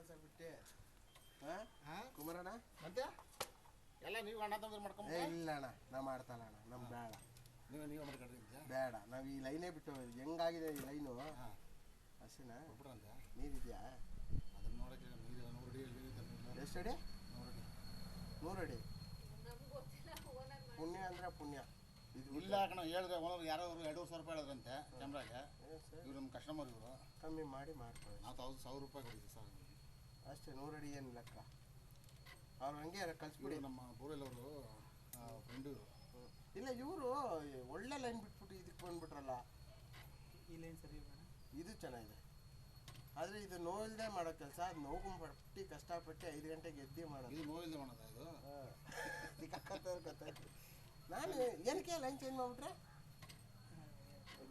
ಕೆಲಸ ಬಿಟ್ಟೆ ಕುಮಾರಣ್ಣ ಮತ್ತೆ ಎಲ್ಲ ನೀವು ಅಣ್ಣ ತಂದ್ರೆ ಮಾಡ್ಕೊಂಡು ಇಲ್ಲ ಅಣ್ಣ ನಾ ಮಾಡ್ತಲ್ಲ ಅಣ್ಣ ನಮ್ ಬೇಡ ನೀವು ಮಾಡ್ಕೊಂಡಿದ್ಯಾ ಬೇಡ ನಾವು ಈ ಲೈನೇ ಬಿಟ್ಟು ಹೆಂಗಾಗಿದೆ ಈ ಲೈನು ಅಷ್ಟೇನಾ ಬಿಟ್ರಂತೆ ನೀರಿದೆಯಾ ಅದನ್ನ ನೋಡೋಕ್ಕೆ ನೀರು 100 ಅಡಿ ನೀರು ಎಷ್ಟು ಅಡಿ 100 100 ಅಡಿ ಅಡಿ ಪುಣ್ಯ ಅಂದ್ರೆ ಪುಣ್ಯ ಇದು ಇಲ್ಲ ಕಣ ಹೇಳಿದ್ರೆ ಓನರ್ ಯಾರೋ 2,000 ರೂಪಾಯಿ ಹೇಳಿದ್ರಂತೆ ಕ್ಯಾಮ್ರಾಗೆ ಇವ್ರು ನಮ್ಮ ಕಸ್ಟಮರ್ ಇವರು ಕಮ್ಮಿ ಮಾಡಿ ಮಾಡ್ಕೊಳ್ಳಿ ನಾವು 1,000 ರೂಪಾಯಿ ಕೊಡಿದ್ವಿ ಸರ್ ಅಷ್ಟೇ 100 ಅಡಿ ಏನು ಲೆಕ್ಕ ಅವ್ರು ಹಂಗೆ ಕಳಿಸ್ಬಿಡಿ ನಮ್ಮ ಬೋರೆಲ್ಲವರು ಫ್ರೆಂಡು ಇಲ್ಲ ಇವರು ಒಳ್ಳೆ ಲೈನ್ ಬಿಟ್ಬಿಟ್ಟು ಇದಕ್ಕೆ ಬಂದ್ಬಿಟ್ರಲ್ಲ ಈ ಲೈನ್ ಸರಿ ಇದು ಚೆನ್ನಾಗಿದೆ ಆದರೆ ಇದು ನೋವಿಲ್ಲದೆ ಮಾಡೋ ಕೆಲಸ ಅದು ನೋವು ಪಟ್ಟಿ ಕಷ್ಟಪಟ್ಟು 5 ಗಂಟೆಗೆ ಎದ್ದು ಮಾಡೋದು ಇದು ನೋವಿಲ್ಲದೆ ಮಾಡೋದ ಇದು ಗೊತ್ತಾಯ್ತು ನಾನು ಏನಕ್ಕೆ ಲೈನ್ ಚೇಂಜ್ ಮಾಡಿಬಿಟ್ರೆ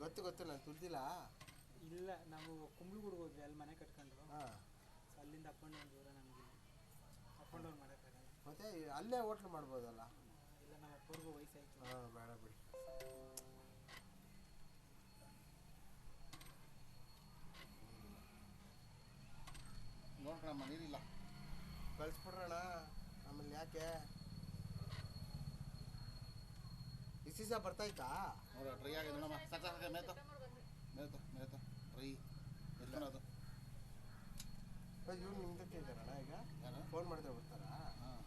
ಗೊತ್ತು ನಾನು ತುಳ್ದಿಲ್ಲ ಇಲ್ಲ ನಾವು ಕುಂಬ್ಳಗೂಡ್ಗೆ ಹೋದ್ವಿ ಅಲ್ಲಿ ಮನೆ ಕಟ್ಕೊಂಡು ಹಾಂ ಅಲ್ಲಿಂದ ಅಪ್ ಆ್ಯಂಡ್ ಡೌನ್ ದೂರ ನಮಗೆ ಅಪ್ ಆ್ಯಂಡ್ ಡೌನ್ ಮಾಡೋಕ್ಕಾಗಲ್ಲ ಮತ್ತೆ ಅಲ್ಲೇ ಹೋಟ್ಲು ಮಾಡ್ಬೋದಲ್ಲ ಇಲ್ಲ ನಮ್ಮ ಅಪ್ಪವ್ರಿಗೂ ವಯಸ್ಸಾಯಿತು ಹಾಂ ಬೇಡ ಬಿಡಿ ನೋಡ್ಕೊಳಮ್ಮ ನೀರಿಲ್ಲ ಕಳಿಸ್ಬಿಡ್ರಣ ಆಮೇಲೆ ಯಾಕೆ ಇಸೀಸ ಬರ್ತಾಯ್ತಾ ನೋಡ ಡ್ರೈ ಆಗಿದೆ ನೋಡಮ್ಮ ಸಾಕು ಮೇಯ್ತು ಡ್ರೈ ಎತ್ಕೊಳೋದು ಇವ್ರು ನಿಮ್ದಕ್ಕೆ ಇದ್ದಾರಣ್ಣ ಈಗ ಯಾರು ಫೋನ್ ಮಾಡಿದ್ರೆ ಬರ್ತಾರಾ ಹಾಂ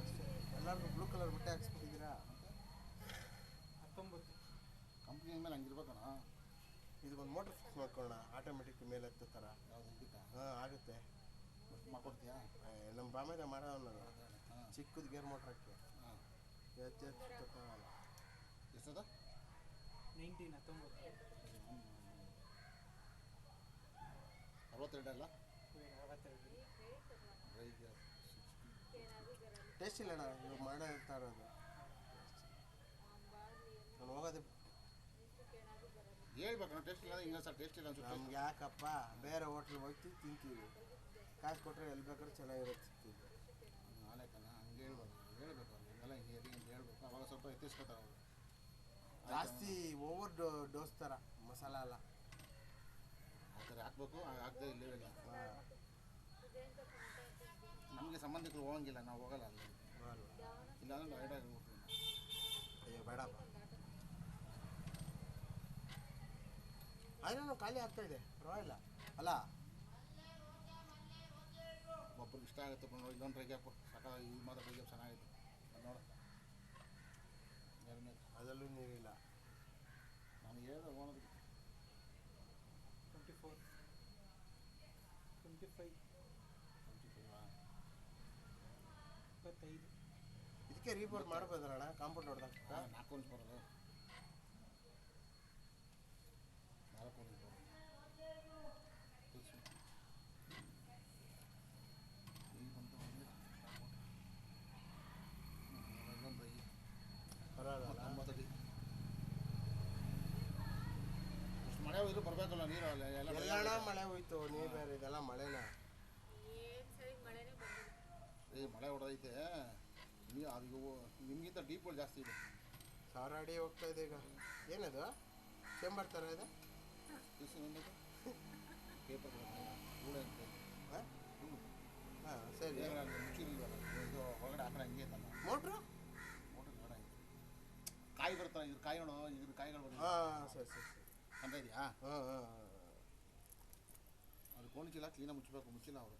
ಅಷ್ಟೇ ಎಲ್ಲರಿಗೂ ಬ್ಲೂ ಕಲರ್ ಬಟ್ಟೆ ಹಾಕ್ಸ್ಬಿಟ್ಟಿದ್ದೀರಾ 19 ಕಂಪ್ನಿ ಮೇಲೆ ಹಂಗಿರ್ಬೇಕಣ್ಣ ಇದಕ್ಕೊಂದು ಮೋಟ್ರ್ ಫಿಕ್ಸ್ ಮಾಡ್ಕೊಳ್ಳೋಣ ಆಟೋಮೆಟಿಕ್ ಮೇಲೆ ಹತ್ತೋ ಥರ ಯಾವುದು ಇದಕ್ಕೆ ಹಾಂ ಆಗುತ್ತೆ ಮಾಡ್ಕೊಡ್ತೀಯಾ ನಮ್ಮ ಬಾಮೇದ ಮಾಡೋಣ ಹಾಂ ಚಿಕ್ಕದು ಗೇರ್ ಮೋಟ್ರ್ ಹಾಕಿ ಹಾಂ ಎತ್ತಲ್ಲ ಎಷ್ಟದ 19 62 ಅಲ್ಲ 62 ಡ್ರೈ ಟೇಸ್ಟ್ ಇಲ್ಲ ಅಣ್ಣ ಇವಾಗ ಮಾಡೋ ಇರ್ತಾ ಇರೋದು ನಾನು ಹೋಗೋದು ಹೇಳ್ಬೇಕಣ್ಣ ಟೇಸ್ಟ್ ಇಲ್ಲ ಹಿಂಗೆ ಸರ್ ಟೇಸ್ಟ್ ಇಲ್ಲ ಅನ್ಸುತ್ತೆ ನಮ್ಗೆ ಯಾಕಪ್ಪ ಬೇರೆ ಹೋಟ್ಲಿಗೆ ಹೋಗ್ತೀವಿ ತಿಂತೀವಿ ಕಾಸು ಕೊಟ್ಟರೆ ಎಲ್ಲಿ ಬೇಕಾದ್ರೂ ಚೆನ್ನಾಗಿರುತ್ತೆ ಸಿಗ್ತೀವಿ ನಾಳೆ ಕಣ ಹಂಗೆ ಹೇಳ್ಬೇಕು ಅವ್ರು ಹಿಂಗೆಲ್ಲ ಹಿಂಗೆ ಅಂತ ಹೇಳ್ಬೇಕು ಅವಾಗ ಸ್ವಲ್ಪ ಎತ್ತಿಸ್ಕೊತಾರೆ ಅವರು ಜಾಸ್ತಿ ಓವರ್ ಡೋಸ್ ಥರ ಮಸಾಲ ಅಲ್ಲ ಆ ಥರ ಹಾಕ್ಬೇಕು ಹಾಕದೆ ಇಲ್ಲೇ ಇಲ್ಲ ಹಾಂ ನಮಗೆ ಸಂಬಂಧಿಕರು ಹೋಗಂಗಿಲ್ಲ ನಾವು ಹೋಗಲ್ಲ ಅಲ್ಲಿ ಇಲ್ಲಾಂದ್ರೆ ನಾವು ರೈಡಾಗಿ ಹೋಗ್ತೀವಿ ಅಯ್ಯೋ ಬೇಡಪ್ಪ ಆದ್ರೂ ಖಾಲಿ ಆಗ್ತಾ ಇದೆ ಪರವಾಗಿಲ್ಲ ಅಲ್ಲ ಒಬ್ಬರಿಗೆ ಇಷ್ಟ ಆಗುತ್ತೆ ನೋಡಿ ಇದೊಂದು ಟ್ರೈ ಗ್ಯಾಪು ಸಾಕ ಈ ಮಾತ್ರ ಟ್ರೈ ಗ್ಯಾಪ್ ಚೆನ್ನಾಗಿತ್ತು ಅದು ನೋಡು ಎರಡನೇ ಅದರಲ್ಲೂ ನೀರಿಲ್ಲ ನಾನು ಹೇಳಿದೆ ಓನರ್ಗೆ 24 25 25 ಇದಕ್ಕೆ ರೀಪೋರ್ಟ್ ಮಾಡ್ಬೋದಣ್ಣ ಕಾಂಪೌಂಡ್ ಹೊಡೆದಾಗ 4 ಇಂಚ್ ಬರೋದು 4 ಇಂಚ್ ಬರೋದು ಈಗ ಬಂತು ಇನ್ನೊಂದು ಪರವಾಗಿಲ್ಲ 90 ಅಡಿ ಇಷ್ಟು ಮಳೆ ಹೋದ್ರು ಬರಬೇಕಲ್ಲ ನೀರು ಎಲ್ಲ ಮಳೆ ಹೋಯ್ತು ನೀರು ಬೇರೆ ಇದೆಲ್ಲ ಮಳೆನ ಮಳೆ ಹೊಡೆದೈತೆ ನೀವು ಅದು ನಿಮಗಿಂತ ಡೀಪ್ಗಳು ಜಾಸ್ತಿ ಇದೆ 1000 ಅಡಿ ಹೋಗ್ತಾ ಇದೆ ಈಗ ಏನದು ಚೇಂಬರ್ ಥರ ಇದೆ ಪೇಪರ್ ಕೂಡ ಹಾಂ ಸರಿ ಮುಚ್ಚಿಲ್ವಲ್ಲ ಇದು ಹೊರಗಡೆ ಆ ಕಡೆ ಹಂಗೆ ಐತಲ್ಲ ಮೋಟ್ರು ಮೋಟರ್ ಬೇಡ ಇದು ಕಾಯಿ ಬರ್ತಾನೆ ಇದ್ರ ಕಾಯಿ ನೋಡು ಇದ್ರ ಕಾಯಿಗಳು ಬರ್ತದೆ ಹಾಂ ಸರಿ ಅಂತ ಇದೆಯಾ ಹಾಂ ಅದು ಕೋಣಿಚಿಲ್ಲ ಕ್ಲೀನಾಗಿ ಮುಚ್ಚಲ್ಲ ಅವರು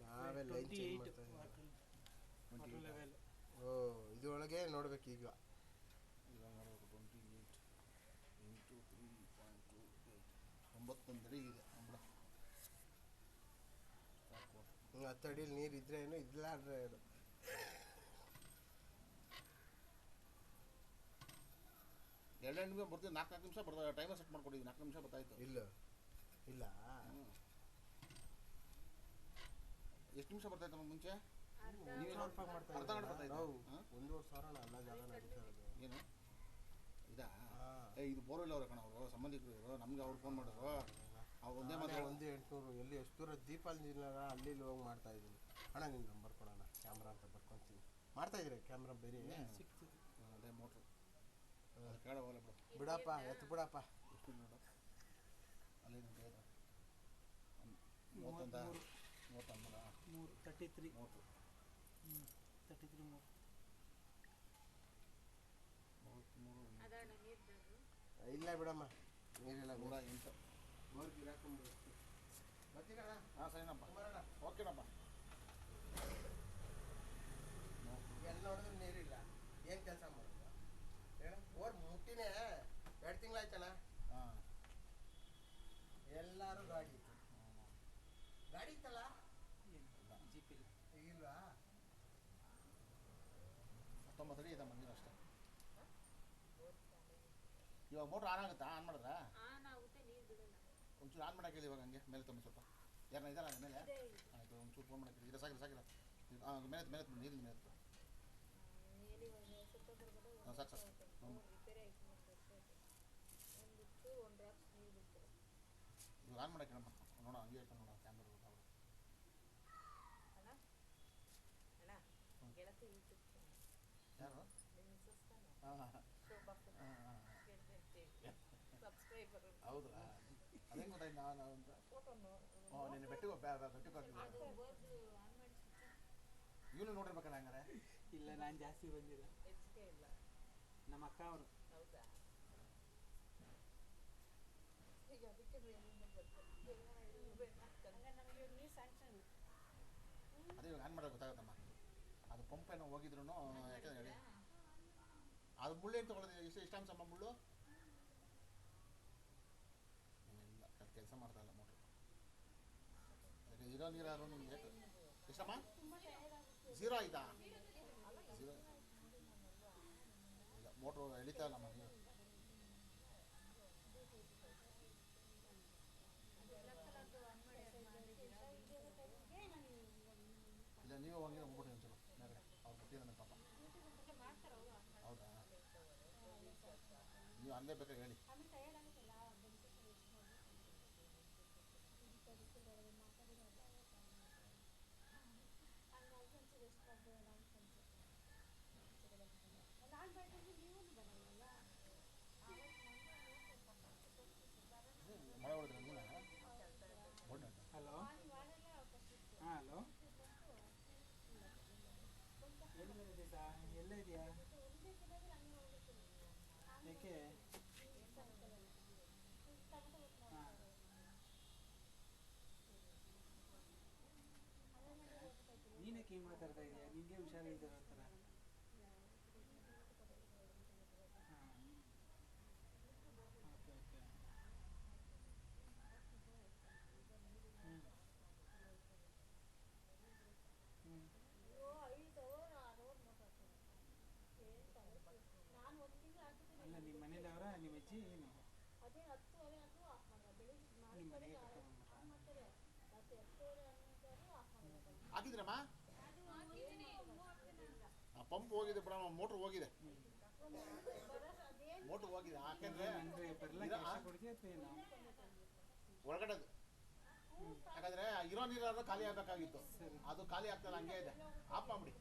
ನಾವೇ ಲೈನ್ ಚೇಂಜ್ ಮಾಡ್ತಾ ವಾಟರ್ ಲೆವೆಲ್ ಓ ಇದರೊಳಗೆ ನೋಡ್ಬೇಕು ಈಗ ಇವಾಗ ನೋಡಬೇಕು 28 ಇಂಟು 3.28 91 ಅಡಿ ಇದೆ ಅಂಬಳ 10 ಅಡಿಯಲ್ಲಿ ನೀರು ಇದ್ರೆ ಏನು ಇಲ್ಲ ಅಂದರೆ ಏನು ಎರಡು ನಿಮಿಷ ಬರ್ತೀವಿ 4 ನಿಮಿಷ ಬರ್ತಾ ಟೈಮರ್ ಸೆಟ್ ಮಾಡ್ಕೊಂಡಿದ್ವಿ 4 ನಿಮಿಷ ಬರ್ತಾಯಿತ್ತು ಇಲ್ಲ ಎಷ್ಟು ನಿಮಿಷ ಬರ್ತಾಯಿತ್ತು ಮುಂಚೆ ನೀವು ಮಾಡ್ತಾ ಅರ್ಧ ಗಂಟೆ ಬರ್ತಾಯಿತ್ತು 1,500 ಎಲ್ಲ ಜಾಗ ನಡೀತಾ ಇರೋದು ಏನು ಇದಾ ಇದು ಬೋರ್ವೆಲ್ ಅವ್ರ ಕಣ ಅವರು ಸಂಬಂಧಿಕರು ಇವರು ನಮ್ಗೆ ಅವ್ರು ಫೋನ್ ಮಾಡಿದ್ರು ಅವ್ರು ಒಂದೇ ಮಾತ್ರ 1,800 ಎಲ್ಲಿ ಎಷ್ಟು ದೂರ ದೀಪಾವಳಿ ಅಲ್ಲಿ ಹೋಗಿ ಮಾಡ್ತಾ ಇದ್ದೀನಿ ಅಣ್ಣ ನಿನ್ನ ನಂಬರ್ ಕೊಡೋಣ ಕ್ಯಾಮ್ರಾ ಅಂತ ಬರ್ಕೊತೀನಿ ಮಾಡ್ತಾ ಇದ್ದೀರಿ ಕ್ಯಾಮ್ರಾ ಬೇರೆ ಸಿಕ್ತಿದೆ ಅದೇ ಮೋಟ್ರು ಕೇಳೋಲ್ಲ ಬಿಡಪ್ಪ ಎತ್ತು ಬಿಡಪ್ಪ ಎಷ್ಟು ನೋಡು ಅಲ್ಲಿ 31 31 3 33 30 33 3 33 ಇಲ್ಲ ಬಿಡಮ್ಮ ನೀರಿಲ್ಲ 108 ಬೋರ್ ಗಿರಾಕೊಂಬಿಡು ಬರ್ತೀರಣ್ಣ ಹಾಂ ಸರಿನಪ್ಪ ಕುಮಾರಣ್ಣ ಓಕೆನಪ್ಪ ಎಲ್ಲ ನೋಡಿದ್ರೆ ನೀರಿಲ್ಲ ಏನು ಕೆಲಸ ಮಾಡೋದು ಹೇಳ ಬೋರ್ ಮುಟ್ಟಿನೇ 2 ತಿಂಗಳಾಯ್ತಣ್ಣ ಹಾಂ ಎಲ್ಲರೂ ಗಾಡಿ ಗಾಡಿ ಇತ್ತಲ್ಲ ಜೀಪ್ ಇಲ್ಲ ಈಗಿಲ್ವಾ 19 ಅಡಿ ಇದೆ ಮಂದಿರ ಅಷ್ಟೇ ಇವಾಗ ಮೋಟ್ರ್ ಆನ್ ಆಗುತ್ತಾ ಆನ್ ಮಾಡಿದ್ರಾ ಒಂಚೂರು ಆನ್ ಮಾಡಕ್ಕೆ ಹೇಳಿ ಇವಾಗ ಹಂಗೆ ಮೇಲೆ ತಮ್ಮ ಸ್ವಲ್ಪ ಯಾರನ್ನ ಇದ್ದಾರ ಮೇಲೆ ಆಯಿತು ಒಂಚೂರು ಫೋನ್ ಮಾಡಕ್ಕೆ ಇದು ಸಾಕಿಲ್ಲ ಮೇಲೆ ನೀರಿನ ಮೇಲೆ ಹಾಂ ಸಾಕು ಇವಾಗ ಆನ್ ಮಾಡಕ್ಕೆ ಹೇಳಮ್ಮ ನೋಡೋಣ ಹಂಗೆ ಹೇಳ್ಕೊಂಡು ನೋಡೋಣ ಕ್ಯಾಮ್ರಾ ಅವರು ಯಾರು ಹಾಂ ಹಾಂ ಹೌದಾ ಅದೇ ಗೊತ್ತಾಯ್ತು ನಾವು ಅಂತ ನಿನ್ನೆ ಬೆಟ್ಟಿಗೆ ಹಾಕಿದ್ದೆ ಇವನು ನೋಡಿರ್ಬೇಕಲ್ಲ ಹಂಗಾರೆ ಇಲ್ಲ ನಾನು ಜಾಸ್ತಿ ಬಂದಿಲ್ಲ ನಮ್ಮ ಅಕ್ಕ ಅವರು ಅದೇ ಇವಾಗ ಆನ್ ಮಾಡೋದು ಗೊತ್ತಾಗುತ್ತಮ್ಮ ಅದು ಪಂಪ್ ಏನೋ ಹೋಗಿದ್ರು ಯಾಕಂದ್ರೆ ಹೇಳಿ ಅದು ಮುಳ್ಳು ಏನು ತೊಗೊಳ್ಳೋದು ಎಷ್ಟಾಂಶಮ್ಮ ಮುಳ್ಳು ಇಲ್ಲ ಕೆಲಸ ಮಾಡ್ತಾ ಇಲ್ಲ ಮೋಟ್ರು ಅದಕ್ಕೆ ಇರೋ ನೀರಾದ್ರು ನಿಮಗೆ ಎಷ್ಟಮ್ಮ 0 ಆಯ್ತಾ 0 ಇಲ್ಲ ಮೋಟ್ರು ಎಳಿತಾ ಇಲ್ಲಮ್ಮ ನೀರು ಇಲ್ಲ ನೀವು ಹಂಗೆ ಹೋಗ್ಬಿಟ್ಟು ಒಂಚೂರು ಮೇಲೆ ಅವ್ರು ಕೊಟ್ಟಿದ್ದಾನೆ ಪಾಪ ಹೌದಾ ನೀವು ಅಲ್ಲೇ ಬೇಕಾದ್ರೆ ಹೇಳಿ ಮಳೆ ಹೊಡೆದ್ರೆ ನೀನು ಹಲೋ ಹಾಂ ಹಲೋ ಎಲ್ಲಿದೆ ಸಾ ಎಲ್ಲ ಇದೆಯಾ ಏಕೆ ಹಾಂ ನೀನಕ್ಕೆ ಹಿಂಗೆ ಮಾತಾಡ್ತಾ ಇದೆಯಾ ನಿನಗೆ ಹುಷಾರಿಲ್ದಿರೋ ಥರ ಹಾಂ ಓಕೆ ಓಕೆ ಅಲ್ಲ ನಿಮ್ಮ ಮನೇಲವರ ನಿಮ್ಮ ಅಜ್ಜಿ ಏನು ನಿಮ್ಮ ಮನೆಗೆ ಕರ್ಕೊಂಡ್ಬಂದ್ಬಿಟ್ರಾ ಹಾಕಿದ್ರಮ್ಮ ಪಂಪ್ ಹೋಗಿದೆ ಬಿಡಮ್ಮ ಮೋಟ್ರ್ ಹೋಗಿದೆ ಮೋಟ್ರ್ ಹೋಗಿದೆ ಯಾಕೆಂದ್ರೆ ಅಂದರೆ ಬರಲ್ಲ ಕೆಲಸ ಕೊಡ್ತೀಯ ಅಥವಾ ಏನು ಒಳಗಡೆ ಯಾಕಂದ್ರೆ ಇರೋ ನೀರಾದ್ರೂ ಖಾಲಿ ಆಗಬೇಕಾಗಿತ್ತು ಅದು ಖಾಲಿ ಆಗ್ತಲ್ಲ ಹಂಗೆ ಇದೆ ಆಫ್ ಮಾಡ್ಬಿಡಿ